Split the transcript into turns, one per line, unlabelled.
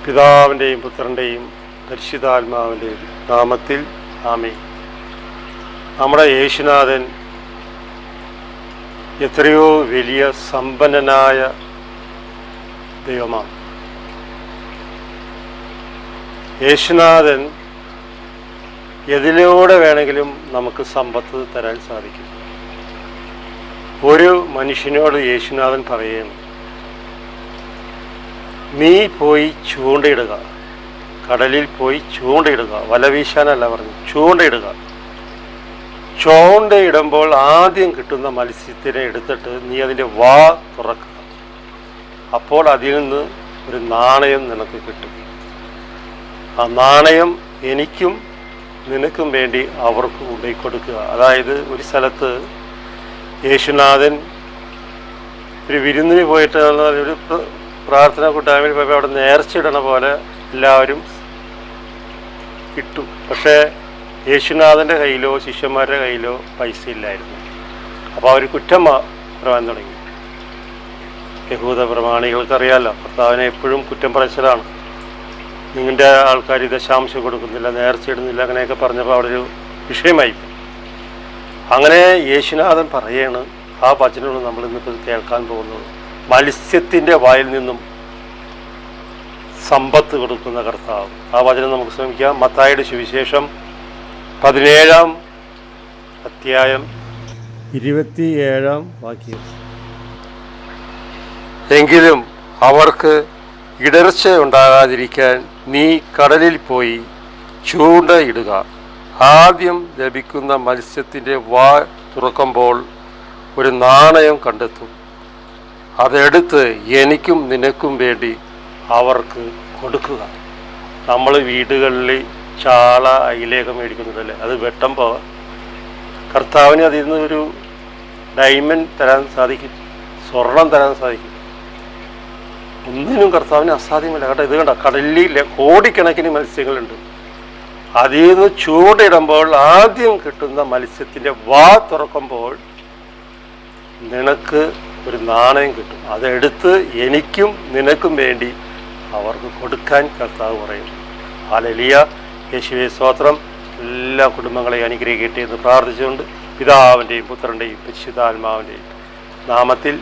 പിതാവിൻ്റെയും പുത്രൻ്റെയും പരിശുദ്ധാത്മാവിൻ്റെയും നാമത്തിൽ ആമേൻ. നമ്മുടെ യേശുനാഥൻ എത്രയോ വലിയ സമ്പന്നനായ ദൈവമാണ്. യേശുനാഥൻ എതിലൂടെ വേണമെങ്കിലും നമുക്ക് സമ്പത്ത് തരാൻ സാധിക്കും. ഒരു മനുഷ്യനോട് യേശുനാഥൻ പറയുന്നു, നീ പോയി ചൂണ്ടയിടുക, കടലിൽ പോയി ചൂണ്ടയിടുക. വല വീശാനല്ല പറഞ്ഞു, ചൂണ്ടയിടുക. ചൂണ്ടയിടുമ്പോൾ ആദ്യം കിട്ടുന്ന മത്സ്യത്തിനെ എടുത്തിട്ട് നീ അതിൻ്റെ വാ തുറക്കുക. അപ്പോൾ അതിൽ നിന്ന് ഒരു നാണയം നിനക്ക് കിട്ടും. ആ നാണയം എനിക്കും നിനക്കും വേണ്ടി അവർക്ക് കൊണ്ടുപോയി കൊടുക്കുക. അതായത് ഒരു സ്ഥലത്ത് യേശുനാഥൻ ഒരു വിരുന്നിന് പോയിട്ട് ഒരു പ്രാർത്ഥന കൂട്ടായ്മയിൽ പോയപ്പോൾ അവിടെ നേർച്ചയിടണ പോലെ എല്ലാവരും ഇട്ടു. പക്ഷേ യേശുനാഥൻ്റെ കയ്യിലോ ശിഷ്യന്മാരുടെ കയ്യിലോ പൈസ ഇല്ലായിരുന്നു. അപ്പോൾ അവർ കുറ്റം പറയാൻ തുടങ്ങി. യഹൂദ പ്രമാണികൾക്കറിയാമല്ലോ, കർത്താവിനെ എപ്പോഴും കുറ്റം പറച്ചിലാണ്. നിങ്ങളുടെ ആൾക്കാർ ദശാംശം കൊടുക്കുന്നില്ല, നേർച്ചയിടുന്നില്ല, അങ്ങനെയൊക്കെ പറഞ്ഞപ്പോൾ അവിടെ ഒരു വിഷയമായി. അങ്ങനെ യേശുനാഥൻ പറയാണ്, ആ വചനമാണ് നമ്മൾ ഇന്നിപ്പോൾ കേൾക്കാൻ പോകുന്നത്. മത്സ്യത്തിൻ്റെ വായിൽ നിന്നും സമ്പത്ത് കൊടുക്കുന്ന കർത്താവ്. ആ വചനം നമുക്ക് ശ്രമിക്കാം. മത്തായിയുടെ സുവിശേഷം 17-ാം അധ്യായം 27-ാം വാക്യം. എങ്കിലും അവർക്ക് ഇടർച്ച ഉണ്ടാകാതിരിക്കാൻ നീ കടലിൽ പോയി ചൂണ്ടയിടുക. ആദ്യം ലഭിക്കുന്ന മത്സ്യത്തിൻ്റെ വാ തുറക്കുമ്പോൾ ഒരു നാണയം കണ്ടെത്തും. അതെടുത്ത് എനിക്കും നിനക്കും വേണ്ടി അവർക്ക് കൊടുക്കുക. നമ്മൾ വീടുകളിൽ ചാള അയിലേക്ക് മേടിക്കുന്നുണ്ടല്ലേ, അത് വെട്ടുമ്പോൾ കർത്താവിന് അതിൽ നിന്ന് ഒരു ഡയമണ്ട് തരാൻ സാധിക്കും, സ്വർണം തരാൻ സാധിക്കും. ഒന്നിനും കർത്താവിന് അസാധ്യമല്ല കേട്ടോ. ഇത് കണ്ട, കടലിൽ കോടിക്കണക്കിന് മത്സ്യങ്ങളുണ്ട്. അതിൽ നിന്ന് ചൂണ്ടയിടുമ്പോൾ ആദ്യം കിട്ടുന്ന മത്സ്യത്തിൻ്റെ വാ തുറക്കുമ്പോൾ നിനക്ക് ഒരു നാണയം കിട്ടും. അതെടുത്ത് എനിക്കും നിനക്കും വേണ്ടി അവർക്ക് കൊടുക്കാൻ കർത്താവ് പറയുന്നു. ഹല്ലേലൂയ. യേശുവേ സ്തോത്രം. എല്ലാ കുടുംബങ്ങളെയും അനുഗ്രഹിക്കട്ടെ എന്ന് പ്രാർത്ഥിച്ചുകൊണ്ട് പിതാവിൻ്റെയും പുത്രൻ്റെയും പരിശുദ്ധാത്മാവിൻ്റെയും നാമത്തിൽ